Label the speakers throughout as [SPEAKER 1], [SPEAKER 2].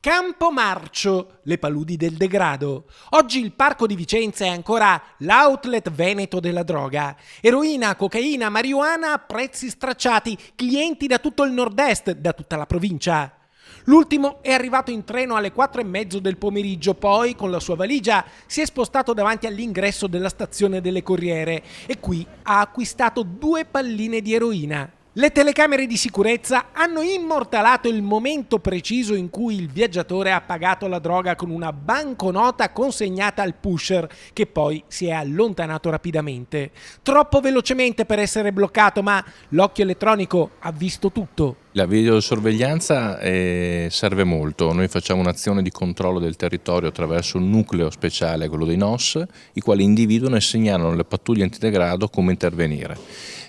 [SPEAKER 1] Campomarcio, le paludi del degrado. Oggi il parco di Vicenza è ancora l'outlet veneto della droga. Eroina, cocaina, marijuana a prezzi stracciati, clienti da tutto il nord-est, da tutta la provincia. L'ultimo è arrivato in treno alle 4:30 del pomeriggio, poi con la sua valigia si è spostato davanti all'ingresso della stazione delle Corriere e qui ha acquistato 2 palline di eroina. Le telecamere di sicurezza hanno immortalato il momento preciso in cui il viaggiatore ha pagato la droga con una banconota consegnata al pusher, che poi si è allontanato rapidamente. Troppo velocemente per essere bloccato, ma l'occhio elettronico ha visto tutto.
[SPEAKER 2] La videosorveglianza serve molto. Noi facciamo un'azione di controllo del territorio attraverso un nucleo speciale, quello dei NOS, i quali individuano e segnalano alle pattuglie antidegrado come intervenire.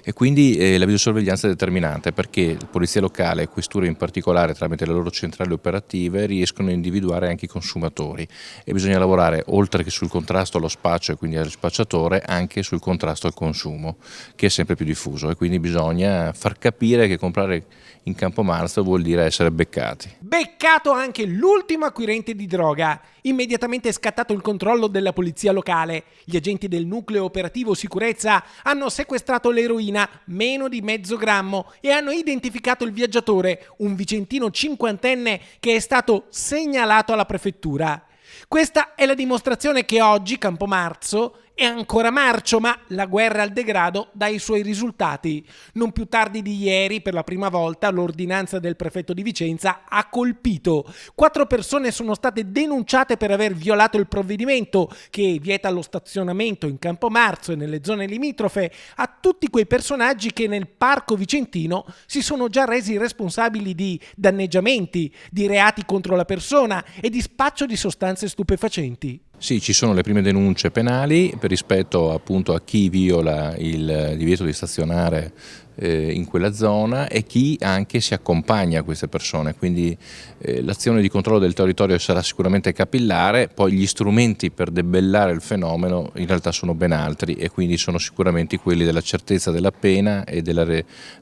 [SPEAKER 2] E quindi la videosorveglianza è determinante perché la polizia locale e questure in particolare, tramite le loro centrali operative, riescono a individuare anche i consumatori e bisogna lavorare oltre che sul contrasto allo spaccio e quindi al spacciatore anche sul contrasto al consumo, che è sempre più diffuso, e quindi bisogna far capire che comprare in Campomarzo vuol dire essere beccati.
[SPEAKER 1] Beccato anche l'ultimo acquirente di droga. Immediatamente è scattato il controllo della polizia locale. Gli agenti del nucleo operativo sicurezza hanno sequestrato l'eroina, meno di mezzo grammo, e hanno identificato il viaggiatore, un vicentino cinquantenne che è stato segnalato alla prefettura. Questa è la dimostrazione che oggi Campomarzo è ancora marcio, ma la guerra al degrado dà i suoi risultati. Non più tardi di ieri, per la prima volta, l'ordinanza del prefetto di Vicenza ha colpito. 4 persone sono state denunciate per aver violato il provvedimento che vieta lo stazionamento in Campomarzo e nelle zone limitrofe a tutti quei personaggi che nel parco vicentino si sono già resi responsabili di danneggiamenti, di reati contro la persona e di spaccio di sostanze stupefacenti.
[SPEAKER 2] Sì, ci sono le prime denunce penali per rispetto appunto a chi viola il divieto di stazionare in quella zona e chi anche si accompagna a queste persone, quindi l'azione di controllo del territorio sarà sicuramente capillare, poi gli strumenti per debellare il fenomeno in realtà sono ben altri e quindi sono sicuramente quelli della certezza della pena e della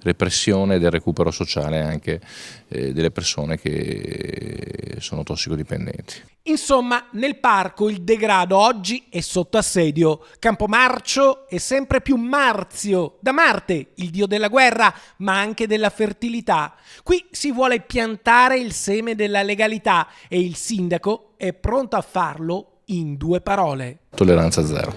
[SPEAKER 2] repressione e del recupero sociale anche delle persone che sono tossicodipendenti.
[SPEAKER 1] Insomma, nel parco il degrado oggi è sotto assedio. Campomarcio è sempre più Marzio, da Marte, il dio della guerra, ma anche della fertilità. Qui si vuole piantare il seme della legalità e il sindaco è pronto a farlo in 2 parole.
[SPEAKER 2] Tolleranza zero.